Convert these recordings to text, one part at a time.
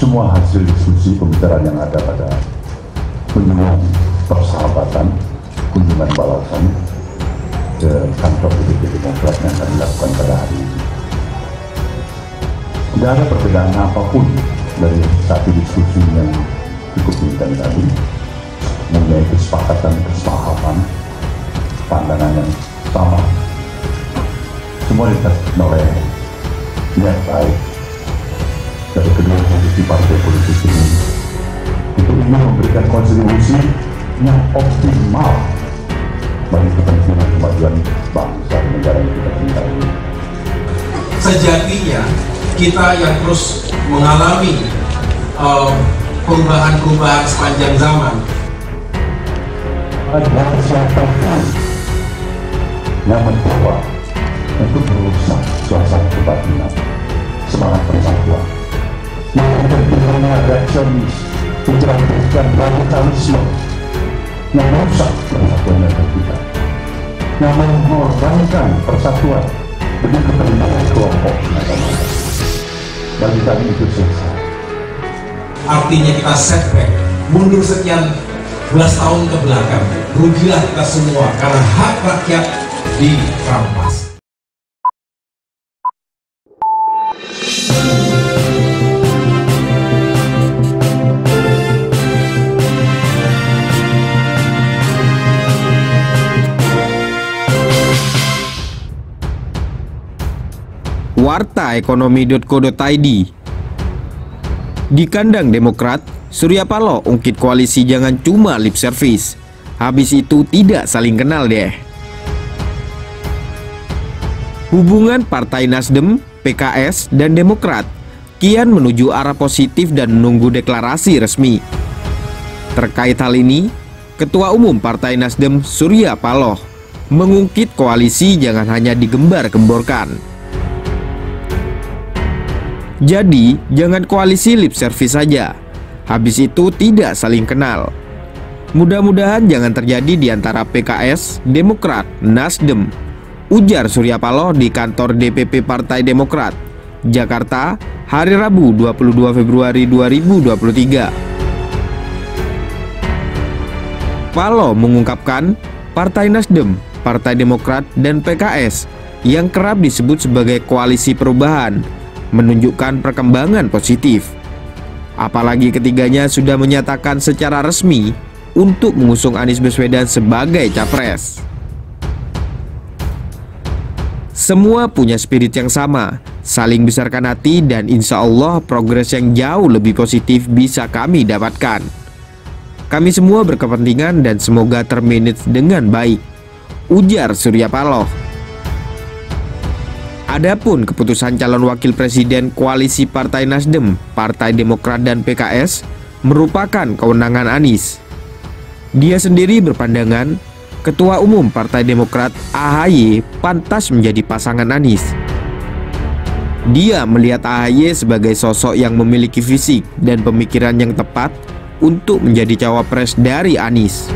semua hasil diskusi pembicaraan yang ada pada kunjungan persahabatan, kunjungan balasan ke kantor DPP Demokrat yang akan dilakukan pada hari ini. Tidak ada perbedaan apapun dari satu diskusi yang cukup intens tadi, mempunyai kesepakatan, kesepahaman, pandangan yang sama. Semua dikatakan oleh niat baik dari kedua posisi partai politik ini untuk ingin memberikan kontribusi yang optimal bagi kepentingan kemajuan bangsa dan negara yang kita cintai ini. Sejatinya kita yang terus mengalami perubahan-perubahan sepanjang zaman. Ada siapapun yang mencoba untuk merusak suasana kebatinan, semangat persatuan, yang kecenderungan reaksionis, kecerdasan radikalisme, yang merusak persatuan negara kita, yang mengorbankan persatuan demi kepentingan kelompok agama. Bagi kami itu selesai. Artinya kita setback, mundur sekian belas tahun ke belakang, rugilah kita semua karena hak rakyat dirampas. wartaekonomi.co.id. Di kandang Demokrat, Surya Paloh ungkit koalisi jangan cuma lip service, habis itu tidak saling kenal deh. Hubungan Partai Nasdem, PKS, dan Demokrat kian menuju arah positif dan menunggu deklarasi resmi. Terkait hal ini, Ketua Umum Partai Nasdem Surya Paloh mengungkit koalisi jangan hanya digembar-gemborkan. Jadi, jangan koalisi lip service saja, habis itu tidak saling kenal. Mudah-mudahan jangan terjadi di antara PKS, Demokrat, Nasdem, ujar Surya Paloh di kantor DPP Partai Demokrat, Jakarta, hari Rabu 22 Februari 2023. Paloh mengungkapkan Partai Nasdem, Partai Demokrat, dan PKS yang kerap disebut sebagai koalisi perubahan menunjukkan perkembangan positif. Apalagi ketiganya sudah menyatakan secara resmi untuk mengusung Anies Baswedan sebagai capres. Semua punya spirit yang sama, saling besarkan hati, dan insya Allah progres yang jauh lebih positif bisa kami dapatkan. Kami semua berkepentingan dan semoga termanage dengan baik, ujar Surya Paloh. Adapun keputusan calon wakil presiden koalisi Partai Nasdem, Partai Demokrat, dan PKS merupakan kewenangan Anies. Dia sendiri berpandangan Ketua Umum Partai Demokrat AHY pantas menjadi pasangan Anies. Dia melihat AHY sebagai sosok yang memiliki fisik dan pemikiran yang tepat untuk menjadi cawapres dari Anies.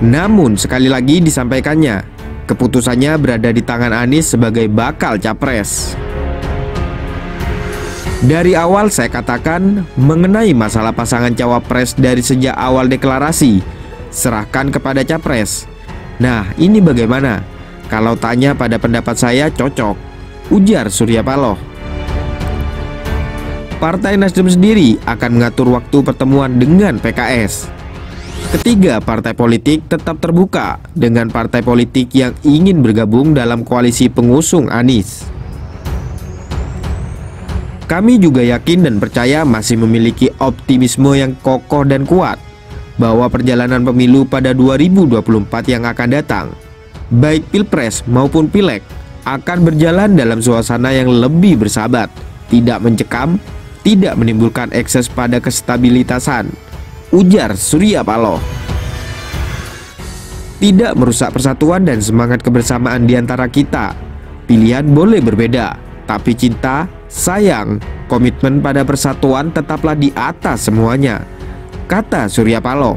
Namun sekali lagi disampaikannya, keputusannya berada di tangan Anies sebagai bakal capres. Dari awal saya katakan mengenai masalah pasangan cawapres dari sejak awal deklarasi, serahkan kepada capres. Nah, ini bagaimana? Kalau tanya pada pendapat saya cocok, ujar Surya Paloh. Partai Nasdem sendiri akan mengatur waktu pertemuan dengan PKS. Ketiga partai politik tetap terbuka dengan partai politik yang ingin bergabung dalam koalisi pengusung Anies. Kami juga yakin dan percaya masih memiliki optimisme yang kokoh dan kuat bahwa perjalanan pemilu pada 2024 yang akan datang, baik Pilpres maupun Pileg, akan berjalan dalam suasana yang lebih bersahabat, tidak mencekam, tidak menimbulkan ekses pada kestabilitasan, ujar Surya Paloh. Tidak merusak persatuan dan semangat kebersamaan di antara kita. Pilihan boleh berbeda, tapi cinta, sayang, komitmen pada persatuan tetaplah di atas semuanya, kata Surya Paloh.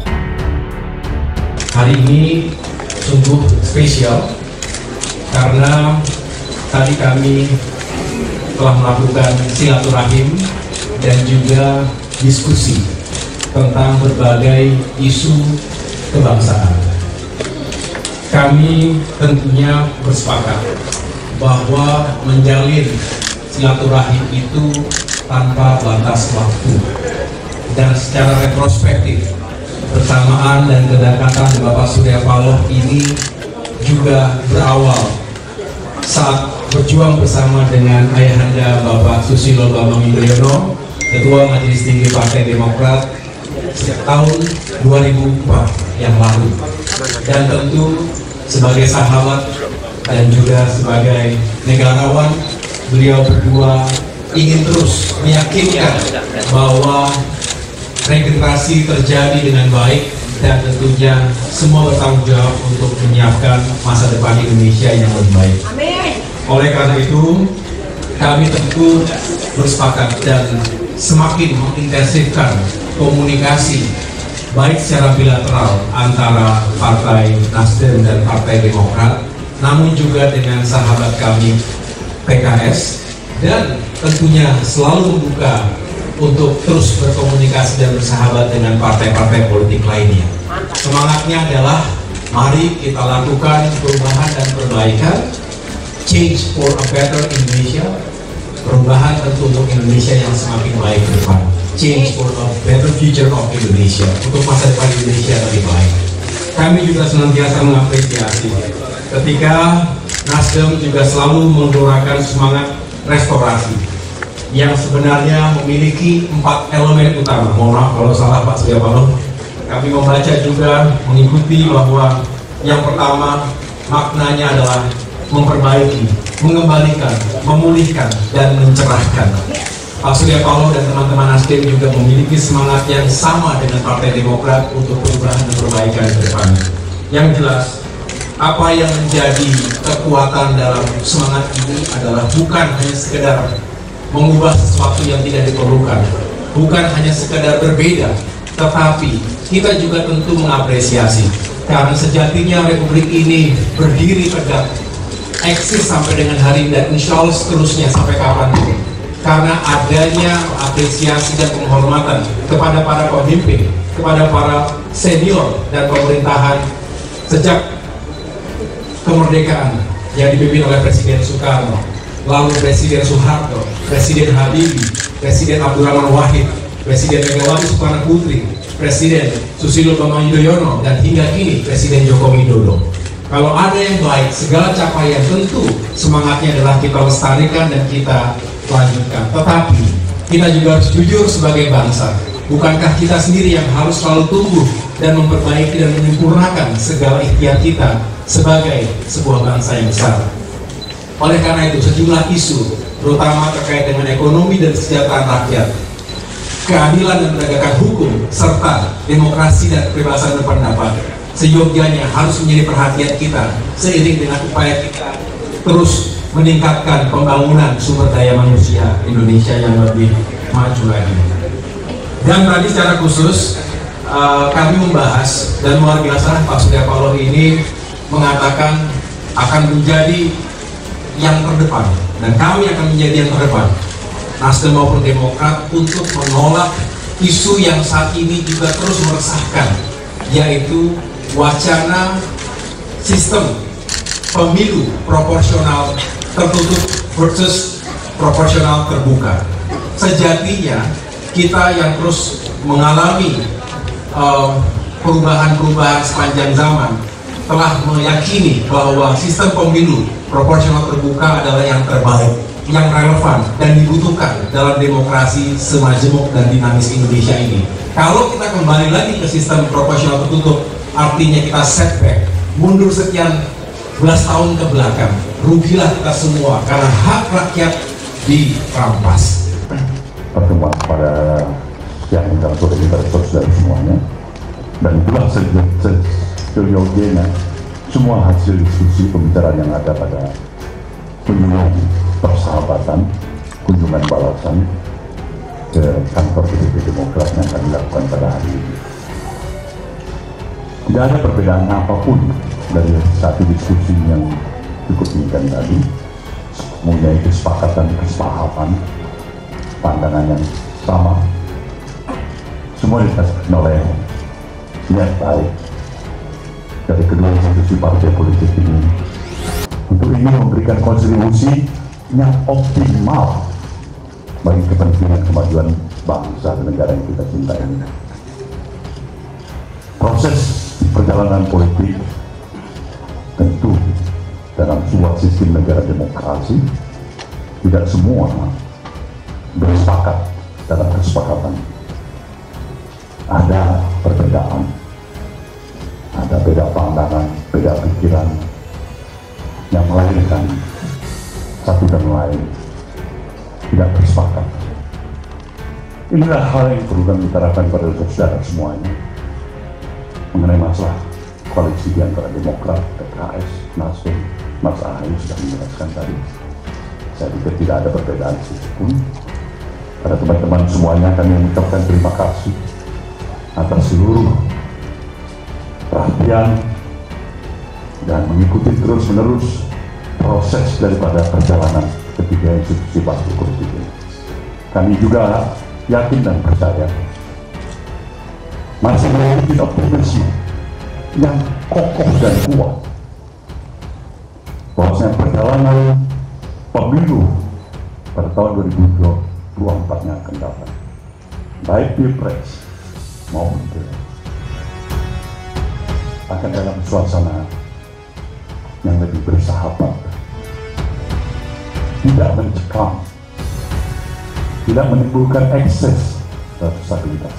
Hari ini sungguh spesial karena tadi kami telah melakukan silaturahim dan juga diskusi tentang berbagai isu kebangsaan. Kami tentunya bersepakat bahwa menjalin silaturahim itu tanpa batas waktu, dan secara retrospektif bersamaan dan kedekatan Bapak Surya Paloh ini juga berawal saat berjuang bersama dengan ayahanda Bapak Susilo Bambang Yudhoyono, Ketua Majelis Tinggi Partai Demokrat sejak tahun 2004 yang lalu. Dan tentu sebagai sahabat dan juga sebagai negarawan, beliau berdua ingin terus meyakinkan bahwa regenerasi terjadi dengan baik, dan tentunya semua bertanggung jawab untuk menyiapkan masa depan Indonesia yang lebih baik. Amin. Oleh karena itu, kami tentu bersepakat dan semakin mengintensifkan komunikasi baik secara bilateral antara Partai Nasdem dan Partai Demokrat, namun juga dengan sahabat kami PKS, dan tentunya selalu membuka untuk terus berkomunikasi dan bersahabat dengan partai-partai politik lainnya. Semangatnya adalah mari kita lakukan perubahan dan perbaikan, change for a better Indonesia, perubahan tentu untuk Indonesia yang semakin baik ke depan, change for a better future of Indonesia, untuk masa depan Indonesia lebih baik. Kami juga senantiasa mengapresiasi ketika Nasdem juga selalu menggelorakan semangat restorasi yang sebenarnya memiliki 4 elemen utama. Mohon maaf kalau salah Pak Surya Paloh. Kami membaca juga mengikuti bahwa yang pertama maknanya adalah memperbaiki, mengembalikan, memulihkan, dan mencerahkan. Pak Surya Paloh dan teman-teman Nasdem juga memiliki semangat yang sama dengan Partai Demokrat untuk perubahan dan perbaikan ke depan. Yang jelas, apa yang menjadi kekuatan dalam semangat ini adalah bukan hanya sekedar mengubah sesuatu yang tidak diperlukan, bukan hanya sekedar berbeda, tetapi kita juga tentu mengapresiasi karena sejatinya Republik ini berdiri tegak, eksis sampai dengan hari ini, dan insya Allah seterusnya sampai kapanpun, karena adanya apresiasi dan penghormatan kepada para pemimpin, kepada para senior dan pemerintahan sejak kemerdekaan yang dipimpin oleh Presiden Soekarno, lalu Presiden Soeharto, Presiden Habibie, Presiden Abdurrahman Wahid, Presiden Megawati Soekarno Putri, Presiden Susilo Bambang Yudhoyono, dan hingga kini Presiden Joko Widodo. Kalau ada yang baik, segala capaian tentu semangatnya adalah kita lestarikan dan kita lanjutkan. Tetapi kita juga harus jujur sebagai bangsa. Bukankah kita sendiri yang harus selalu tumbuh dan memperbaiki dan menyempurnakan segala ikhtiar kita sebagai sebuah bangsa yang besar? Oleh karena itu, sejumlah isu, terutama terkait dengan ekonomi dan kesejahteraan rakyat, keadilan dan penegakan hukum, serta demokrasi dan kebebasan berpendapat, seyogyanya harus menjadi perhatian kita seiring dengan upaya kita terus meningkatkan pembangunan sumber daya manusia Indonesia yang lebih maju lagi. Dan tadi secara khusus kami membahas, dan luar biasa Pak Surya Paloh ini mengatakan akan menjadi yang terdepan, dan kami akan menjadi yang terdepan, Nasdem maupun Demokrat, untuk menolak isu yang saat ini juga terus meresahkan, yaitu wacana sistem pemilu proporsional tertutup versus proporsional terbuka. Sejatinya kita yang terus mengalami perubahan-perubahan sepanjang zaman telah meyakini bahwa sistem pemilu proporsional terbuka adalah yang terbaik, yang relevan dan dibutuhkan dalam demokrasi semajemuk dan dinamis Indonesia ini. Kalau kita kembali lagi ke sistem proporsional tertutup, artinya kita setback, mundur sekian belas tahun ke belakang, rugilah kita semua karena hak rakyat dirampas. Pertemuan pada yang sore kita saudara semuanya, dan itulah seyogyanya semua hasil diskusi pembicaraan yang ada pada kunjungan persahabatan, kunjungan balasan ke kantor DPP Demokrat yang akan dilakukan pada hari ini. Tidak ada perbedaan apapun dari satu diskusi yang cukup tinggi tadi, mempunyai kesepakatan, kesepahaman, pandangan yang sama, semua dikasih oleh niat baik dari kedua institusi partai politik ini untuk ingin memberikan kontribusi yang optimal bagi kepentingan kemajuan bangsa dan negara yang kita cintai ini. Proses perjalanan politik tentu dalam sebuah sistem negara demokrasi tidak semua bersepakat dalam kesepakatan. Ada perbedaan, ada beda pandangan, beda pikiran yang melahirkan satu dan lain tidak bersepakat. Inilah hal yang perlu kami utarakan pada saudara semuanya mengenai masalah koalisi di antara Demokrat, PKS, Nasdem. Mas Ahaye sudah menjelaskan tadi. Saya pikir tidak ada perbedaan sedikitpun. Pada teman-teman semuanya kami mengucapkan terima kasih atas seluruh perhatian dan mengikuti terus-menerus proses daripada perjalanan ketiga institusi partai politik ini. Kami juga yakin dan percaya masih memiliki optimisme yang kokoh dan kuat bahwasanya perjalanan pemilu pada tahun 2024 yang akan datang, baik Pilpres maupun Pileg, akan dalam suasana yang lebih bersahabat, tidak mencekam, tidak menimbulkan ekses dan stabilitas,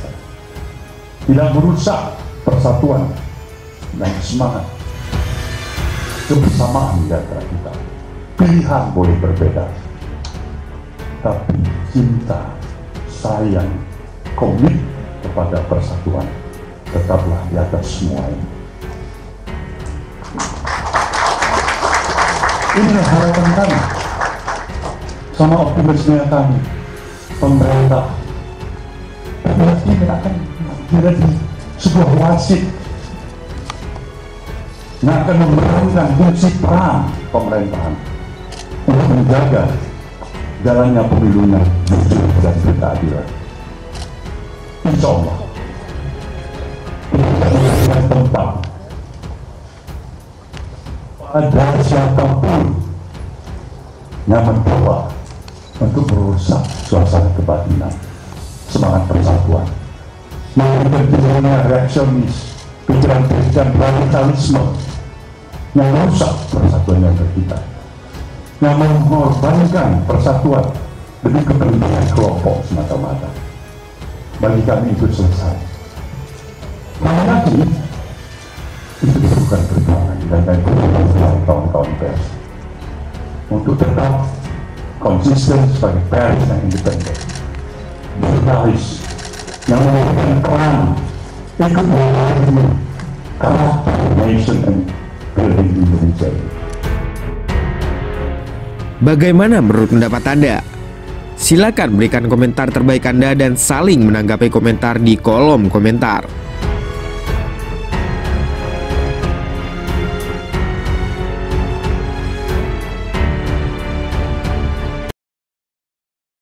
tidak merusak persatuan dan semangat kebersamaan di antara kita. Pilihan boleh berbeda, tapi cinta, sayang, komit kepada persatuan tetaplah di atas semuanya. Inilah harapan kami, sama optimisme kami, pemerintah. Berarti ini akan menjadi sebuah wasit yang akan memerankan fungsi peran pemerintahan untuk menjaga jalannya pemilunya jujur dan berkeadilan. Insya Allah kita memberikan tempat pada siapapun yang mencoba untuk merusak suasana kebatinan, semangat persatuan, memberikan pikiran reaksionis, pikiran-pikiran radikalisme yang merusak persatuan yang kita, yang mengorbankan persatuan demi kepentingan kelompok semata-mata. Bagi kami itu selesai. Namun lagi itu bukan perjuangan dan kawan-kawan pers untuk tetap konsisten sebagai pers yang independen, jurnalis yang memberikan peran ikut melayani karakter nation and building Indonesia. Bagaimana menurut pendapat Anda? Silakan berikan komentar terbaik Anda dan saling menanggapi komentar di kolom komentar.